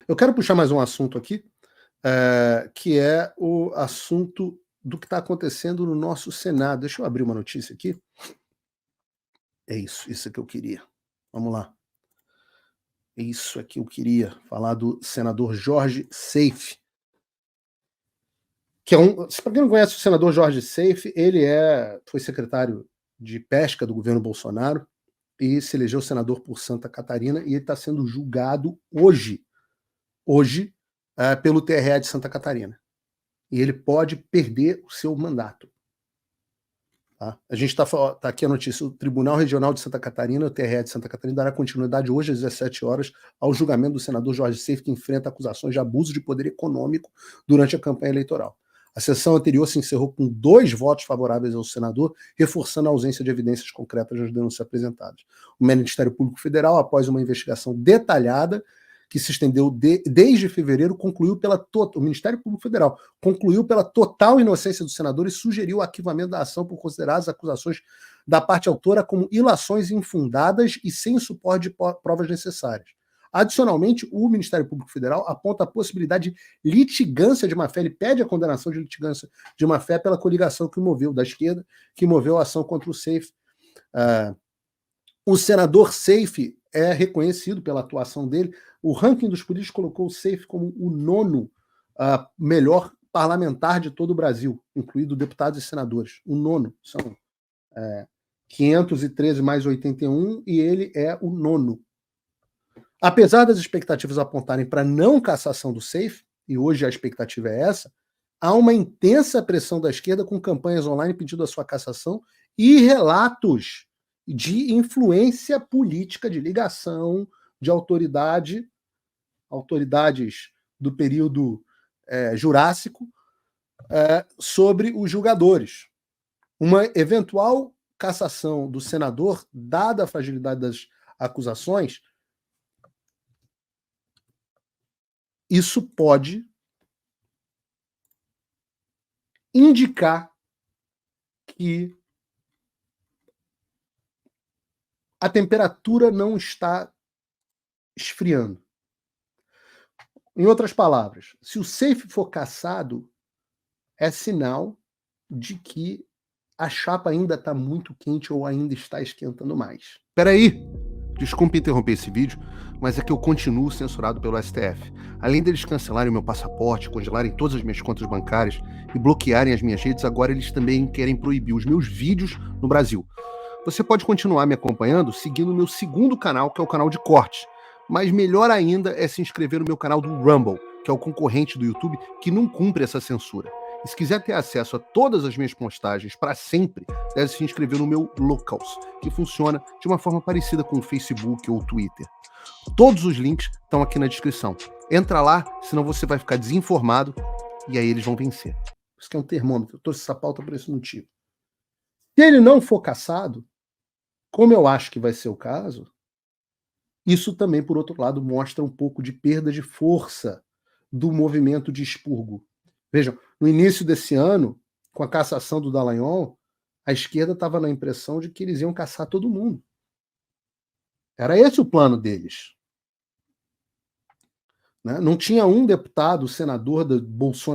Eu quero puxar mais um assunto aqui, que é o assunto do que está acontecendo no nosso Senado. Deixa eu abrir uma notícia aqui. É isso que eu queria. Vamos lá. É isso aqui que eu queria falar do senador Jorge Seife, que é para quem não conhece o senador Jorge Seife, ele foi secretário de pesca do governo Bolsonaro e se elegeu senador por Santa Catarina, e ele está sendo julgado hoje, pelo TRE de Santa Catarina. E ele pode perder o seu mandato. Tá? A gente está aqui a notícia: o Tribunal Regional de Santa Catarina, o TRE de Santa Catarina, dará continuidade hoje às 17 horas ao julgamento do senador Jorge Seife, que enfrenta acusações de abuso de poder econômico durante a campanha eleitoral. A sessão anterior se encerrou com 2 votos favoráveis ao senador, reforçando a ausência de evidências concretas nas denúncias apresentadas. O Ministério Público Federal, após uma investigação detalhada que se estendeu desde fevereiro, o Ministério Público Federal concluiu pela total inocência do senador e sugeriu o arquivamento da ação por considerar as acusações da parte autora como ilações infundadas e sem o suporte de provas necessárias. Adicionalmente, o Ministério Público Federal aponta a possibilidade de litigância de má-fé. Ele pede a condenação de litigância de má-fé pela coligação da esquerda, que moveu a ação contra o Seife. O senador Seife é reconhecido pela atuação dele. O ranking dos políticos colocou o Seife como o 9º melhor parlamentar de todo o Brasil, incluído deputados e senadores. O 9º. São 513 mais 81, e ele é o 9º. Apesar das expectativas apontarem para não cassação do Seife, e hoje a expectativa é essa, há uma intensa pressão da esquerda com campanhas online pedindo a sua cassação e relatos de influência política, de ligação de autoridades do período Jurássico sobre os julgadores. Uma eventual cassação do senador, dada a fragilidade das acusações, isso pode indicar que a temperatura não está esfriando. Em outras palavras, se o Seife for cassado, é sinal de que a chapa ainda está muito quente ou ainda está esquentando mais. Espera aí! Desculpe interromper esse vídeo, mas é que eu continuo censurado pelo STF. Além deles cancelarem o meu passaporte, congelarem todas as minhas contas bancárias e bloquearem as minhas redes, agora eles também querem proibir os meus vídeos no Brasil. Você pode continuar me acompanhando seguindo o meu segundo canal, que é o canal de cortes. Mas melhor ainda é se inscrever no meu canal do Rumble, que é o concorrente do YouTube que não cumpre essa censura. E se quiser ter acesso a todas as minhas postagens para sempre, deve se inscrever no meu Locals, que funciona de uma forma parecida com o Facebook ou o Twitter. Todos os links estão aqui na descrição. Entra lá, senão você vai ficar desinformado e aí eles vão vencer. Isso aqui é um termômetro. Eu trouxe essa pauta por esse motivo. Se ele não for cassado, como eu acho que vai ser o caso, isso também, por outro lado, mostra um pouco de perda de força do movimento de expurgo. Vejam, no início desse ano, com a cassação do Dallagnol, a esquerda estava na impressão de que eles iam caçar todo mundo. Era esse o plano deles. Né? Não tinha um deputado, senador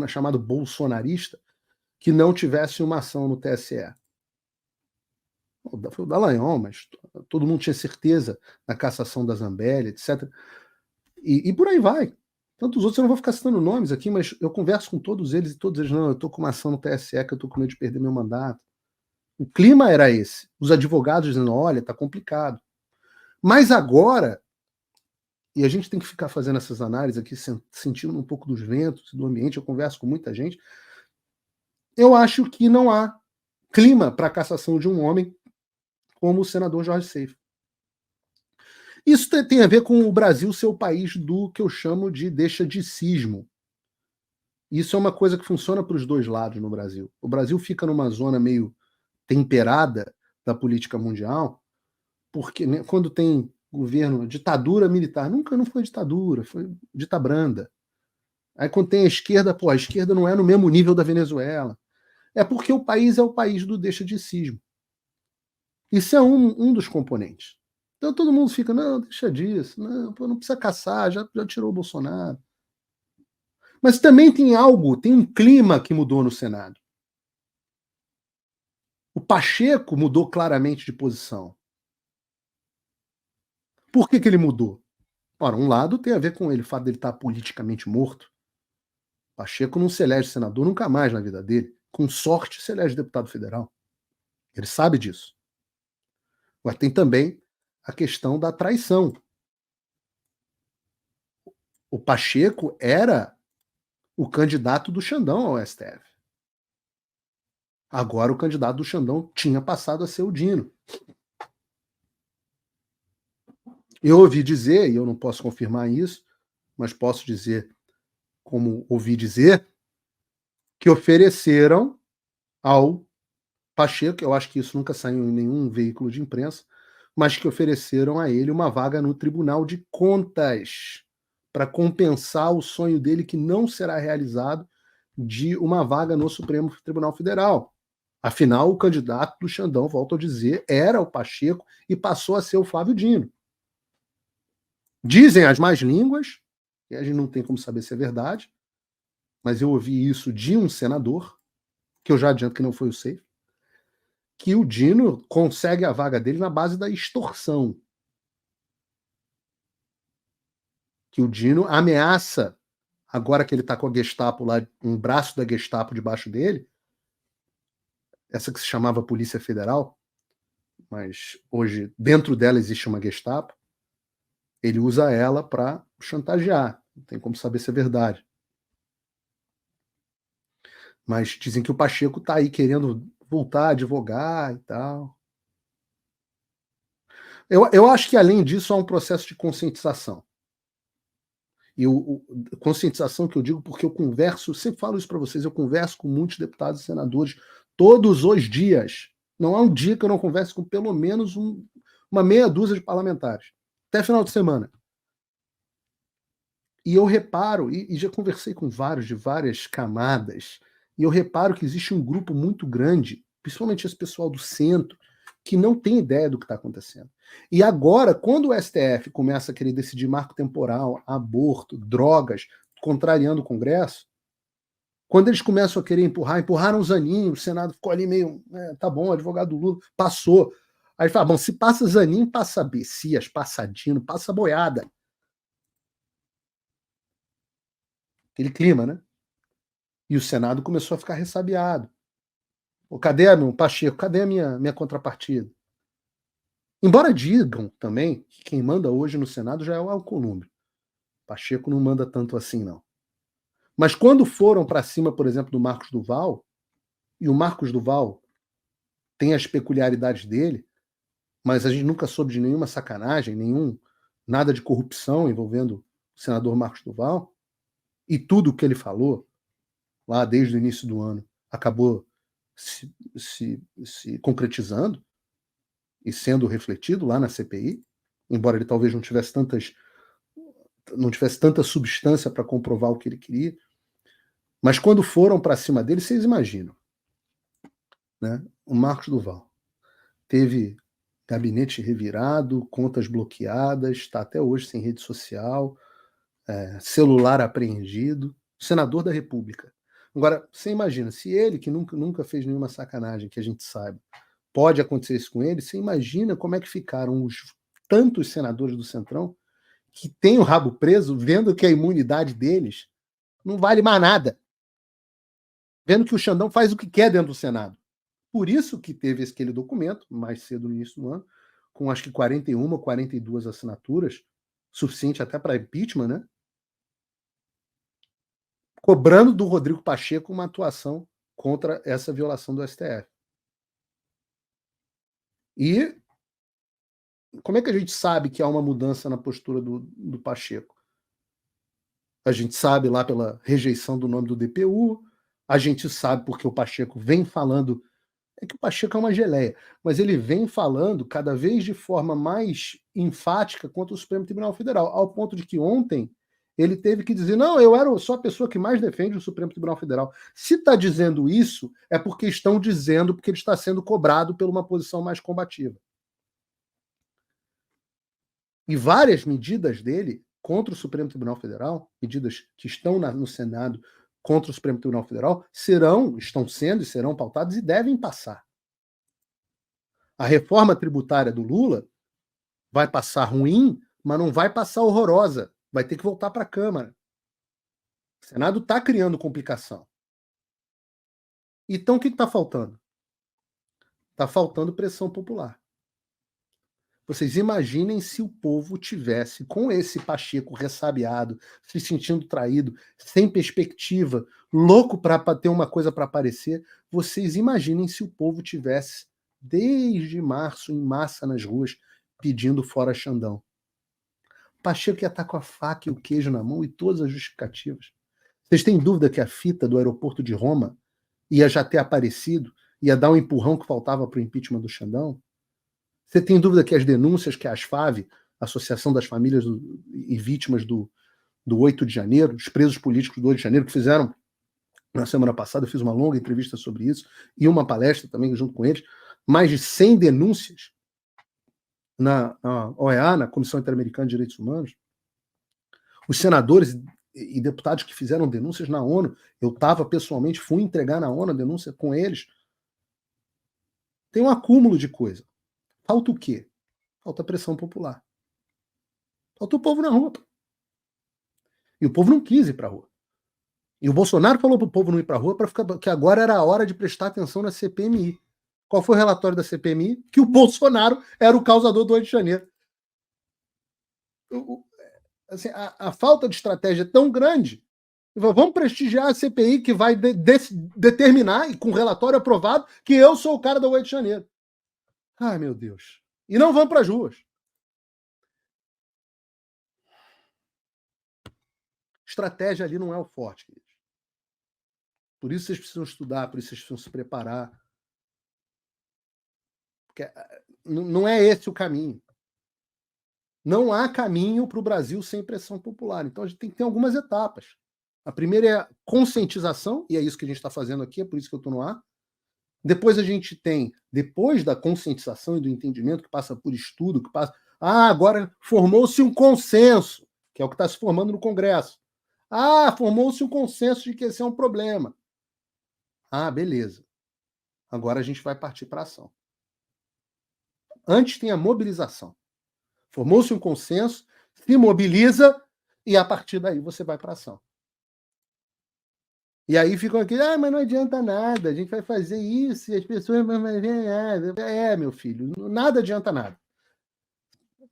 chamado bolsonarista, que não tivesse uma ação no TSE. Foi o Dallagnol, mas todo mundo tinha certeza da cassação da Zambelli, etc. E por aí vai. Tantos outros, eu não vou ficar citando nomes aqui, mas eu converso com todos eles, e todos eles, não, eu estou com uma ação no TSE, que eu estou com medo de perder meu mandato. O clima era esse. Os advogados dizendo, olha, está complicado. Mas agora, e a gente tem que ficar fazendo essas análises aqui, sentindo um pouco dos ventos, do ambiente, eu converso com muita gente, eu acho que não há clima para a cassação de um homem como o senador Jorge Seife. Isso tem a ver com o Brasil ser o país do que eu chamo de deixadicismo. Isso é uma coisa que funciona para os dois lados no Brasil. O Brasil fica numa zona meio temperada da política mundial, porque né, quando tem governo, ditadura militar, nunca não foi ditadura, foi dita branda. Aí quando tem a esquerda, a esquerda não é no mesmo nível da Venezuela. É porque o país é o país do deixadicismo. Isso é um dos componentes. Então todo mundo fica, não, deixa disso, não, pô, não precisa caçar, já tirou o Bolsonaro. Mas também tem algo, tem um clima que mudou no Senado. O Pacheco mudou claramente de posição. Por que ele mudou? Ora, um lado tem a ver com ele, o fato dele estar politicamente morto. Pacheco não se elege senador nunca mais na vida dele. Com sorte, se elege deputado federal. Ele sabe disso. Mas tem também a questão da traição. O Pacheco era o candidato do Xandão ao STF. Agora o candidato do Xandão tinha passado a ser o Dino. Eu ouvi dizer, e eu não posso confirmar isso, mas posso dizer, como ouvi dizer, que ofereceram ao Pacheco, eu acho que isso nunca saiu em nenhum veículo de imprensa, mas que ofereceram a ele uma vaga no Tribunal de Contas para compensar o sonho dele que não será realizado de uma vaga no Supremo Tribunal Federal. Afinal, o candidato do Xandão, volto a dizer, era o Pacheco e passou a ser o Flávio Dino. Dizem as más línguas, e a gente não tem como saber se é verdade, mas eu ouvi isso de um senador, que eu já adianto que não foi o Seif, que o Dino consegue a vaga dele na base da extorsão. Que o Dino ameaça, agora que ele está com a Gestapo lá, um braço da Gestapo debaixo dele, essa que se chamava Polícia Federal, mas hoje dentro dela existe uma Gestapo, ele usa ela para chantagear. Não tem como saber se é verdade. Mas dizem que o Pacheco está aí querendo voltar a advogar e tal. Eu acho que, além disso, há um processo de conscientização. E conscientização que eu digo porque eu converso, sempre falo isso para vocês, eu converso com muitos deputados e senadores todos os dias. Não há um dia que eu não converse com pelo menos uma meia dúzia de parlamentares. Até final de semana. E eu reparo, e já conversei com vários, de várias camadas, e eu reparo que existe um grupo muito grande, principalmente esse pessoal do centro, que não tem ideia do que está acontecendo. E agora, quando o STF começa a querer decidir marco temporal, aborto, drogas, contrariando o Congresso, quando eles começam a querer empurraram o Zanin, o Senado ficou ali meio, tá bom, advogado do Lula, passou. Aí fala, bom, se passa Zanin, passa Bessias, passa Dino, passa Boiada. Aquele clima, né? E o Senado começou a ficar ressabiado. Cadê meu Pacheco? Cadê a minha contrapartida? Embora digam também que quem manda hoje no Senado já é o Alcolumbre. Pacheco não manda tanto assim, não. Mas quando foram para cima, por exemplo, do Marcos Duval, e o Marcos Duval tem as peculiaridades dele, mas a gente nunca soube de nenhuma sacanagem, nada de corrupção envolvendo o senador Marcos Duval, e tudo o que ele falou, lá desde o início do ano, acabou se concretizando e sendo refletido lá na CPI, embora ele talvez não tivesse tanta substância para comprovar o que ele queria. Mas quando foram para cima dele, vocês imaginam, né? O Marcos Duval teve gabinete revirado, contas bloqueadas, está até hoje sem rede social, celular apreendido, senador da República. Agora, você imagina, se ele, que nunca fez nenhuma sacanagem, que a gente saiba, pode acontecer isso com ele, você imagina como é que ficaram os tantos senadores do Centrão que têm o rabo preso, vendo que a imunidade deles não vale mais nada. Vendo que o Xandão faz o que quer dentro do Senado. Por isso que teve aquele documento, mais cedo no início do ano, com acho que 41 ou 42 assinaturas, suficiente até para impeachment, né? Cobrando do Rodrigo Pacheco uma atuação contra essa violação do STF. E como é que a gente sabe que há uma mudança na postura do Pacheco? A gente sabe lá pela rejeição do nome do DPU, a gente sabe porque o Pacheco vem falando. É que o Pacheco é uma geleia, mas ele vem falando cada vez de forma mais enfática contra o Supremo Tribunal Federal, ao ponto de que ontem ele teve que dizer: não, eu sou a pessoa que mais defende o Supremo Tribunal Federal. Se está dizendo isso, é porque estão dizendo porque ele está sendo cobrado por uma posição mais combativa. E várias medidas dele contra o Supremo Tribunal Federal, medidas que estão no Senado contra o Supremo Tribunal Federal, estão sendo e serão pautadas e devem passar. A reforma tributária do Lula vai passar ruim, mas não vai passar horrorosa. Vai ter que voltar para a Câmara. O Senado está criando complicação. Então, o que está faltando? Está faltando pressão popular. Vocês imaginem se o povo tivesse, com esse Pacheco ressabiado, se sentindo traído, sem perspectiva, louco para ter uma coisa para aparecer, vocês imaginem se o povo tivesse, desde março, em massa nas ruas, pedindo fora Xandão. Pacheco ia estar com a faca e o queijo na mão e todas as justificativas. Vocês têm dúvida que a fita do aeroporto de Roma ia já ter aparecido, ia dar um empurrão que faltava para o impeachment do Xandão? Você tem dúvida que as denúncias que a ASFAV, Associação das Famílias e Vítimas do 8 de janeiro, os presos políticos do 8 de janeiro, que fizeram na semana passada, eu fiz uma longa entrevista sobre isso, e uma palestra também junto com eles, mais de 100 denúncias na OEA, na Comissão Interamericana de Direitos Humanos, os senadores e deputados que fizeram denúncias na ONU, eu estava pessoalmente, fui entregar na ONU a denúncia com eles. Tem um acúmulo de coisa. Falta o quê? Falta pressão popular. Falta o povo na rua. E o povo não quis ir para a rua. E o Bolsonaro falou para o povo não ir para a rua que agora era a hora de prestar atenção na CPMI. Qual foi o relatório da CPMI? Que o Bolsonaro era o causador do 8 de janeiro. Assim, a falta de estratégia é tão grande. Vamos prestigiar a CPI que vai determinar, e com relatório aprovado, que eu sou o cara do 8 de janeiro. Ai, meu Deus. E não vão para as ruas. Estratégia ali não é o forte, queridos. Por isso vocês precisam estudar, por isso vocês precisam se preparar. Porque não é esse o caminho. Não há caminho para o Brasil sem pressão popular. Então a gente tem que ter algumas etapas. A primeira é a conscientização, e é isso que a gente está fazendo aqui, é por isso que eu estou no ar. Depois a gente tem, depois da conscientização e do entendimento, que passa por estudo, que passa... agora formou-se um consenso, que é o que está se formando no Congresso. Formou-se um consenso de que esse é um problema. Beleza. Agora a gente vai partir para a ação. Antes tem a mobilização. Formou-se um consenso, se mobiliza e a partir daí você vai para a ação. E aí ficam aqui, mas não adianta nada, a gente vai fazer isso e as pessoas vão ver nada. Meu filho, nada adianta nada.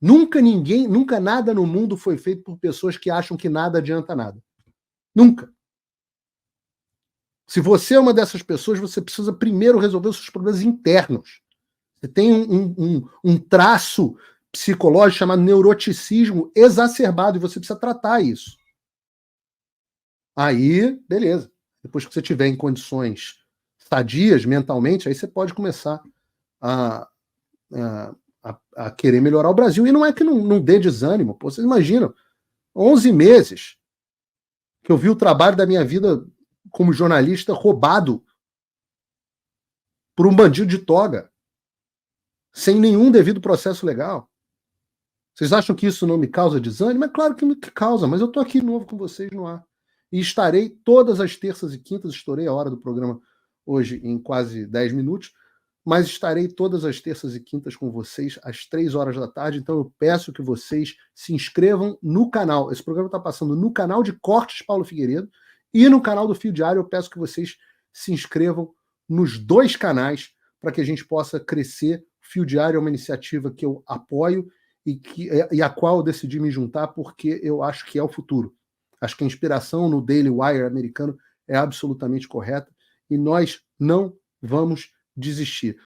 Nunca nada no mundo foi feito por pessoas que acham que nada adianta nada. Nunca. Se você é uma dessas pessoas, você precisa primeiro resolver os seus problemas internos. Você tem um traço psicológico chamado neuroticismo exacerbado e você precisa tratar isso. Aí, beleza. Depois que você estiver em condições sadias mentalmente, aí você pode começar a querer melhorar o Brasil. E não é que não dê desânimo. Pô, vocês imaginam, 11 meses que eu vi o trabalho da minha vida como jornalista roubado por um bandido de toga, sem nenhum devido processo legal. Vocês acham que isso não me causa desânimo? É claro que me causa, mas eu estou aqui de novo com vocês no ar. E estarei todas as terças e quintas, estourei a hora do programa hoje em quase 10 minutos, mas estarei todas as terças e quintas com vocês às 3 horas da tarde, então eu peço que vocês se inscrevam no canal. Esse programa está passando no canal de Cortes Paulo Figueiredo e no canal do Fio Diário. Eu peço que vocês se inscrevam nos dois canais para que a gente possa crescer. O Fio Diário é uma iniciativa que eu apoio e a qual eu decidi me juntar porque eu acho que é o futuro. Acho que a inspiração no Daily Wire americano é absolutamente correta e nós não vamos desistir.